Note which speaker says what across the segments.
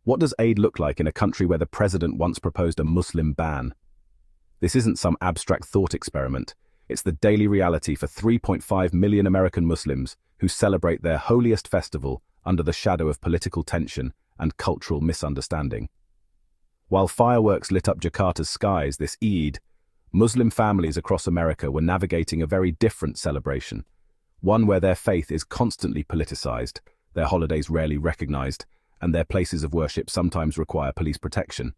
Speaker 1: What does Eid look like in a country where the president once proposed a Muslim ban? This isn't some abstract thought experiment. It's the daily reality for 3.5 million American Muslims who celebrate their holiest festival under the shadow of political tension and cultural misunderstanding. While fireworks lit up Jakarta's skies this Eid, Muslim families across America were navigating a very different celebration, one where their faith is constantly politicized, their holidays rarely recognized, and their places of worship sometimes require police protection.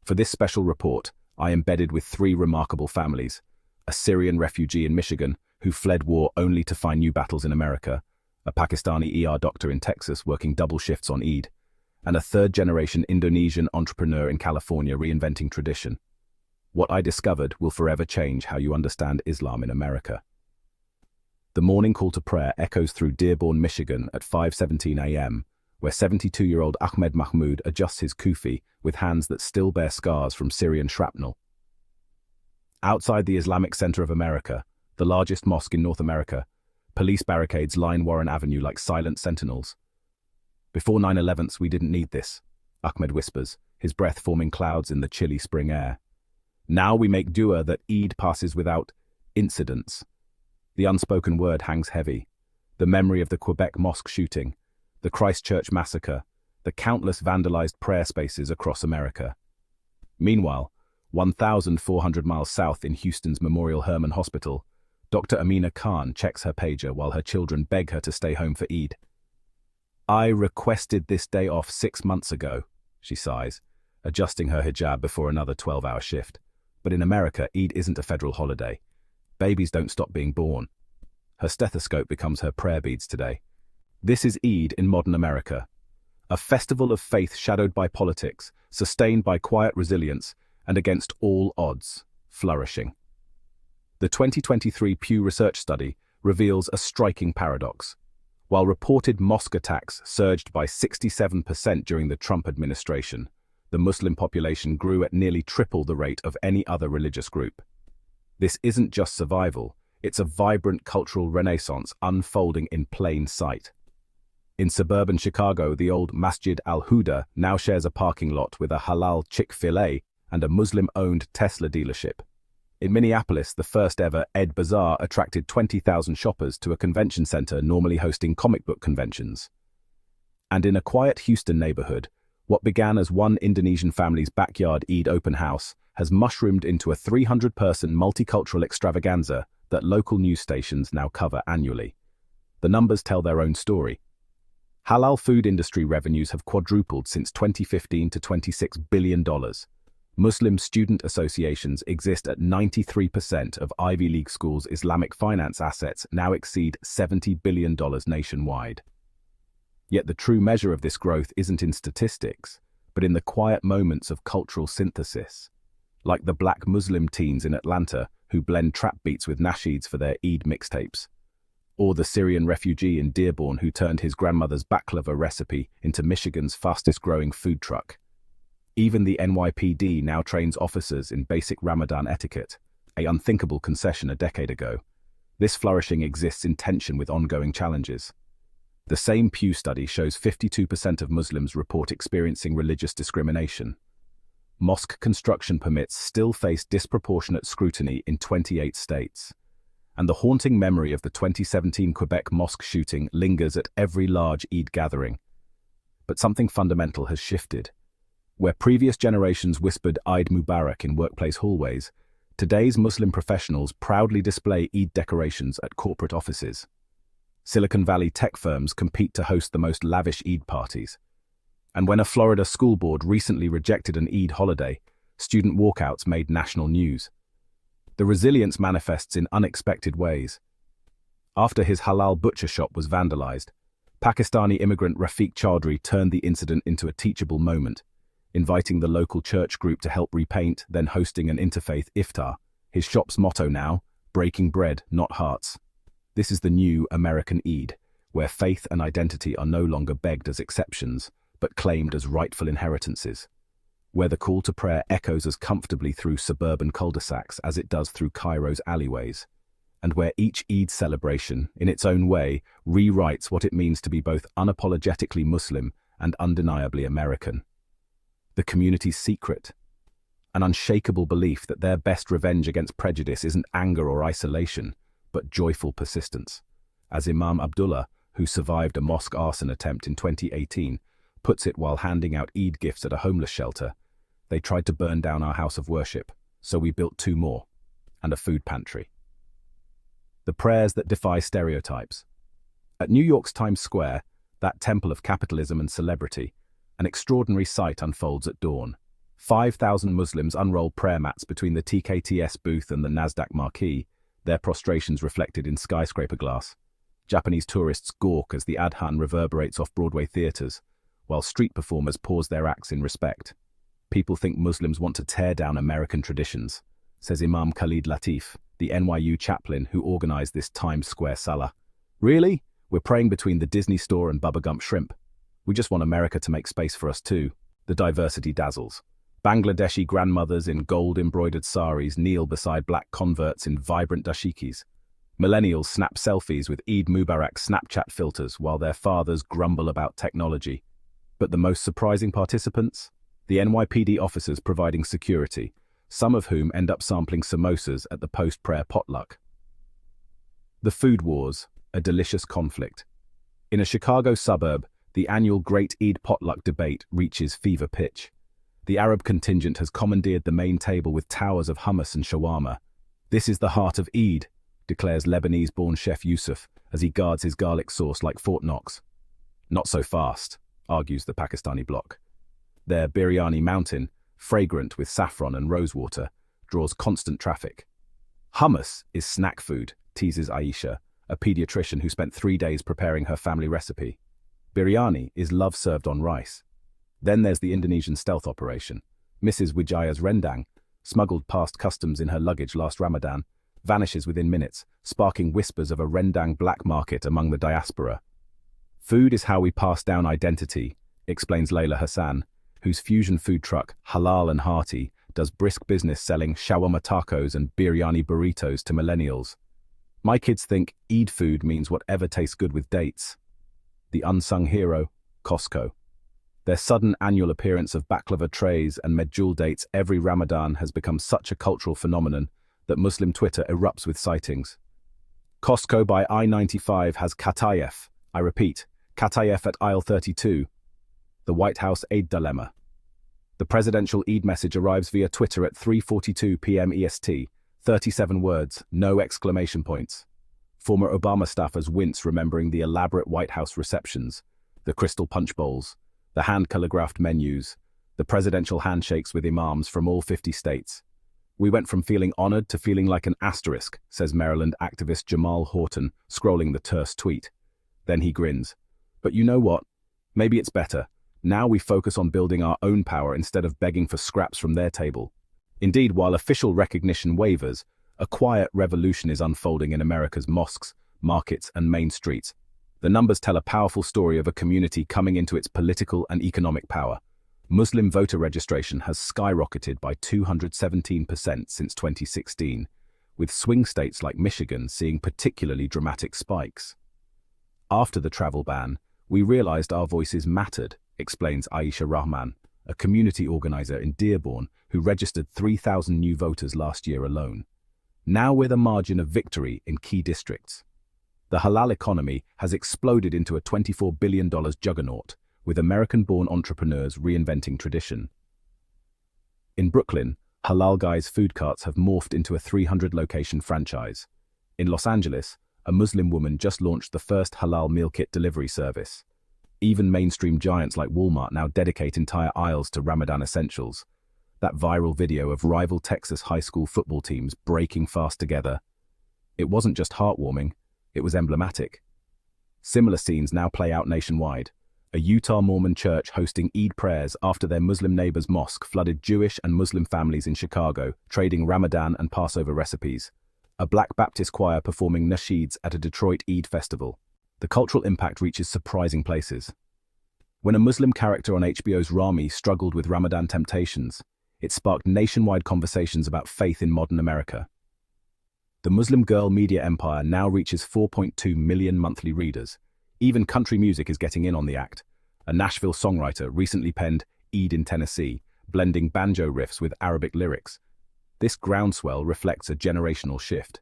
Speaker 1: For this special report, I embedded with three remarkable families: a Syrian refugee in Michigan who fled war only to find new battles in America, a Pakistani ER doctor in Texas working double shifts on Eid, and a third-generation Indonesian entrepreneur in California reinventing tradition. What I discovered will forever change how you understand Islam in America. The morning call to prayer echoes through Dearborn, Michigan at 5:17 a.m., where 72-year-old Ahmed Mahmoud adjusts his kufi with hands that still bear scars from Syrian shrapnel. Outside the Islamic Center of America, the largest mosque in North America, police barricades line Warren Avenue like silent sentinels. "Before 9/11s, we didn't need this," Ahmed whispers, his breath forming clouds in the chilly spring air. "Now we make dua that Eid passes without incidents." The unspoken word hangs heavy. The memory of the Quebec mosque shooting, the Christchurch massacre, the countless vandalized prayer spaces across America. Meanwhile, 1,400 miles south in Houston's Memorial Hermann Hospital, Dr. Amina Khan checks her pager while her children beg her to stay home for Eid. "I requested this day off 6 months ago," she sighs, adjusting her hijab before another 12-hour shift. But in America, Eid isn't a federal holiday. Babies don't stop being born. Her stethoscope becomes her prayer beads today. This is Eid in modern America, a festival of faith shadowed by politics, sustained by quiet resilience, and against all odds, flourishing. The 2023 Pew Research study reveals a striking paradox. While reported mosque attacks surged by 67% during the Trump administration, the Muslim population grew at nearly triple the rate of any other religious group. This isn't just survival, it's a vibrant cultural renaissance unfolding in plain sight. In suburban Chicago, the old Masjid al-Huda now shares a parking lot with a halal Chick-fil-A and a Muslim-owned Tesla dealership. In Minneapolis, the first-ever Ed Bazaar attracted 20,000 shoppers to a convention center normally hosting comic book conventions. And in a quiet Houston neighborhood, what began as one Indonesian family's backyard Eid open house has mushroomed into a 300-person multicultural extravaganza that local news stations now cover annually. The numbers tell their own story. Halal food industry revenues have quadrupled since 2015 to $26 billion. Muslim student associations exist at 93% of Ivy League schools' Islamic finance assets now exceed $70 billion nationwide. Yet the true measure of this growth isn't in statistics, but in the quiet moments of cultural synthesis. Like the black Muslim teens in Atlanta who blend trap beats with nasheeds for their Eid mixtapes. Or the Syrian refugee in Dearborn who turned his grandmother's baklava recipe into Michigan's fastest-growing food truck. Even the NYPD now trains officers in basic Ramadan etiquette, an unthinkable concession a decade ago. This flourishing exists in tension with ongoing challenges. The same Pew study shows 52% of Muslims report experiencing religious discrimination. Mosque construction permits still face disproportionate scrutiny in 28 states. And the haunting memory of the 2017 Quebec mosque shooting lingers at every large Eid gathering. But something fundamental has shifted. Where previous generations whispered Eid Mubarak in workplace hallways, today's Muslim professionals proudly display Eid decorations at corporate offices. Silicon Valley tech firms compete to host the most lavish Eid parties. And when a Florida school board recently rejected an Eid holiday, student walkouts made national news. The resilience manifests in unexpected ways. After his halal butcher shop was vandalized, Pakistani immigrant Rafiq Chaudhry turned the incident into a teachable moment, inviting the local church group to help repaint, then hosting an interfaith iftar. His shop's motto now, breaking bread, not hearts. This is the new American Eid, where faith and identity are no longer begged as exceptions, but claimed as rightful inheritances. Where the call to prayer echoes as comfortably through suburban cul-de-sacs as it does through Cairo's alleyways. And where each Eid celebration, in its own way, rewrites what it means to be both unapologetically Muslim and undeniably American. The community's secret, an unshakable belief that their best revenge against prejudice isn't anger or isolation, but joyful persistence. As Imam Abdullah, who survived a mosque arson attempt in 2018, puts it while handing out Eid gifts at a homeless shelter, they tried to burn down our house of worship, so we built 2 more, and a food pantry. The prayers that defy stereotypes. At New York's Times Square, that temple of capitalism and celebrity, an extraordinary sight unfolds at dawn. 5,000 Muslims unroll prayer mats between the TKTS booth and the Nasdaq marquee, their prostrations reflected in skyscraper glass. Japanese tourists gawk as the Adhan reverberates off Broadway theaters, while street performers pause their acts in respect. People think Muslims want to tear down American traditions, says Imam Khalid Latif, the NYU chaplain who organized this Times Square Salah. Really? We're praying between the Disney store and Bubba Gump shrimp. We just want America to make space for us too. The diversity dazzles. Bangladeshi grandmothers in gold-embroidered saris kneel beside black converts in vibrant dashikis. Millennials snap selfies with Eid Mubarak Snapchat filters while their fathers grumble about technology. But the most surprising participants? The NYPD officers providing security, some of whom end up sampling samosas at the post-prayer potluck. The food wars, a delicious conflict. In a Chicago suburb, the annual Great Eid potluck debate reaches fever pitch. The Arab contingent has commandeered the main table with towers of hummus and shawarma. This is the heart of Eid, declares Lebanese-born chef Yusuf as he guards his garlic sauce like Fort Knox. Not so fast, argues the Pakistani bloc. Their biryani mountain, fragrant with saffron and rosewater, draws constant traffic. Hummus is snack food, teases Aisha, a pediatrician who spent 3 days preparing her family recipe. Biryani is love served on rice. Then there's the Indonesian stealth operation. Mrs. Wijaya's rendang, smuggled past customs in her luggage last Ramadan, vanishes within minutes, sparking whispers of a rendang black market among the diaspora. Food is how we pass down identity, explains Layla Hassan, whose fusion food truck, Halal and Hearty, does brisk business selling shawarma tacos and biryani burritos to millennials. My kids think Eid food means whatever tastes good with dates. The unsung hero, Costco. Their sudden annual appearance of baklava trays and medjool dates every Ramadan has become such a cultural phenomenon that Muslim Twitter erupts with sightings. Costco by I-95 has Katayef. I repeat, Katayef at aisle 32. The White House Eid dilemma. The presidential Eid message arrives via Twitter at 3:42 p.m. EST. 37 words, no exclamation points. Former Obama staffers wince remembering the elaborate White House receptions, the crystal punch bowls, the hand-calligraphed menus, the presidential handshakes with imams from all 50 states. We went from feeling honored to feeling like an asterisk, says Maryland activist Jamal Horton, scrolling the terse tweet. Then he grins. But you know what? Maybe it's better. Now we focus on building our own power instead of begging for scraps from their table. Indeed, while official recognition wavers, a quiet revolution is unfolding in America's mosques, markets, and main streets. The numbers tell a powerful story of a community coming into its political and economic power. Muslim voter registration has skyrocketed by 217% since 2016, with swing states like Michigan seeing particularly dramatic spikes. After the travel ban, we realized our voices mattered, explains Aisha Rahman, a community organizer in Dearborn who registered 3,000 new voters last year alone. Now we're the margin of victory in key districts. The halal economy has exploded into a $24 billion juggernaut, with American-born entrepreneurs reinventing tradition. In Brooklyn, Halal Guy's food carts have morphed into a 300-location franchise. In Los Angeles, a Muslim woman just launched the first halal meal kit delivery service. Even mainstream giants like Walmart now dedicate entire aisles to Ramadan essentials. That viral video of rival Texas high school football teams breaking fast together. It wasn't just heartwarming, it was emblematic. Similar scenes now play out nationwide. A Utah Mormon church hosting Eid prayers after their Muslim neighbor's mosque flooded Jewish and Muslim families in Chicago, trading Ramadan and Passover recipes. A Black Baptist choir performing nasheeds at a Detroit Eid festival. The cultural impact reaches surprising places. When a Muslim character on HBO's Rami struggled with Ramadan temptations, it sparked nationwide conversations about faith in modern America. The Muslim Girl media empire now reaches 4.2 million monthly readers. Even country music is getting in on the act. A Nashville songwriter recently penned Eid in Tennessee, blending banjo riffs with Arabic lyrics. This groundswell reflects a generational shift.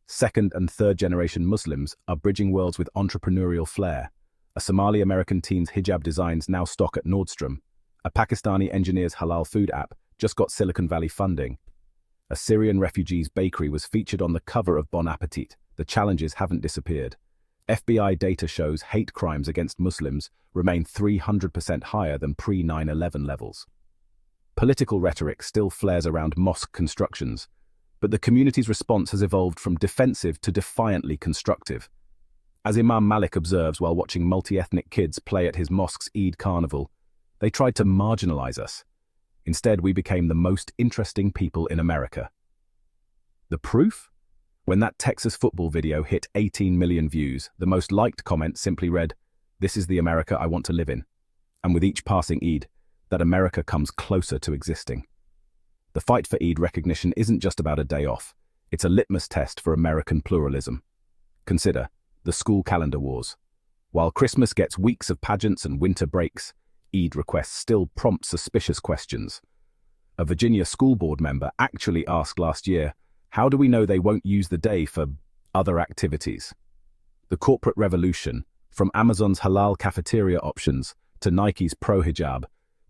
Speaker 1: Second and third generation Muslims are bridging worlds with entrepreneurial flair. A Somali-American teen's hijab designs now stock at Nordstrom. A Pakistani engineer's halal food app just got Silicon Valley funding. A Syrian refugee's bakery was featured on the cover of Bon Appetit. The challenges haven't disappeared. FBI data shows hate crimes against Muslims remain 300% higher than pre-9/11 levels. Political rhetoric still flares around mosque constructions, but the community's response has evolved from defensive to defiantly constructive. As Imam Malik observes while watching multi-ethnic kids play at his mosque's Eid carnival, they tried to marginalize us. Instead, we became the most interesting people in America. The proof? When that Texas football video hit 18 million views, the most liked comment simply read, "This is the America I want to live in." And with each passing Eid, that America comes closer to existing. The fight for Eid recognition isn't just about a day off. It's a litmus test for American pluralism. Consider the school calendar wars. While Christmas gets weeks of pageants and winter breaks, Eid requests still prompt suspicious questions. A Virginia school board member actually asked last year, how do we know they won't use the day for other activities? The corporate revolution, from Amazon's halal cafeteria options to Nike's pro-hijab,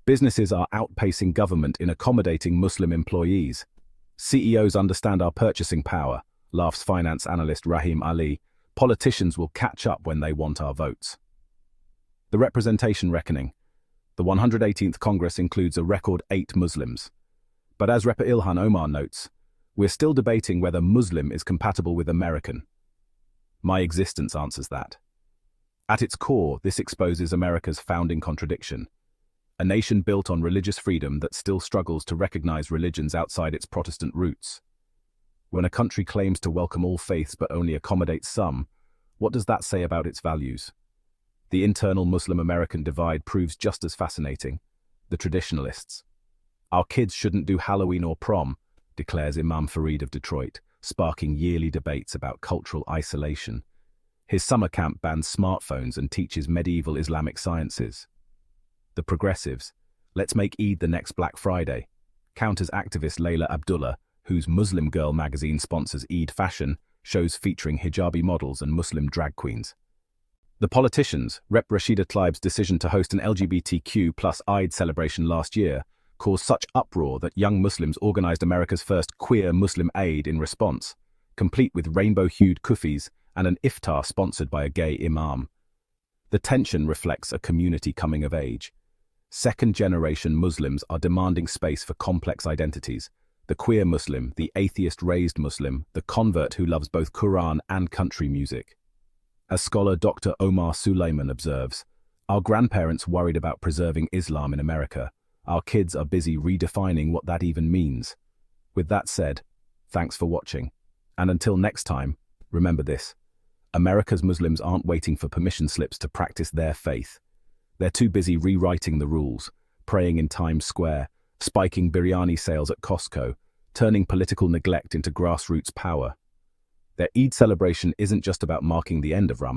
Speaker 1: businesses are outpacing government in accommodating Muslim employees. CEOs understand our purchasing power, laughs finance analyst Rahim Ali. Politicians will catch up when they want our votes. The representation reckoning. The 118th Congress includes a record 8 Muslims. But as Rep. Ilhan Omar notes, we're still debating whether Muslim is compatible with American. My existence answers that. At its core, this exposes America's founding contradiction. A nation built on religious freedom that still struggles to recognize religions outside its Protestant roots. When a country claims to welcome all faiths but only accommodates some, what does that say about its values? The internal Muslim-American divide proves just as fascinating. The traditionalists. Our kids shouldn't do Halloween or prom, declares Imam Fareed of Detroit, sparking yearly debates about cultural isolation. His summer camp bans smartphones and teaches medieval Islamic sciences. The progressives. Let's make Eid the next Black Friday, counters activist Layla Abdullah, whose Muslim Girl magazine sponsors Eid fashion shows featuring hijabi models and Muslim drag queens. The politicians. Rep. Rashida Tlaib's decision to host an LGBTQ+ Eid celebration last year caused such uproar that young Muslims organized America's first queer Muslim Eid in response, complete with rainbow-hued kufis and an iftar sponsored by a gay imam. The tension reflects a community coming of age. Second-generation Muslims are demanding space for complex identities. The queer Muslim, the atheist-raised Muslim, the convert who loves both Quran and country music. As scholar Dr. Omar Suleiman observes, our grandparents worried about preserving Islam in America. Our kids are busy redefining what that even means. With that said, thanks for watching. And until next time, remember this. America's Muslims aren't waiting for permission slips to practice their faith. They're too busy rewriting the rules, praying in Times Square, spiking biryani sales at Costco, turning political neglect into grassroots power. Their Eid celebration isn't just about marking the end of Ramadan.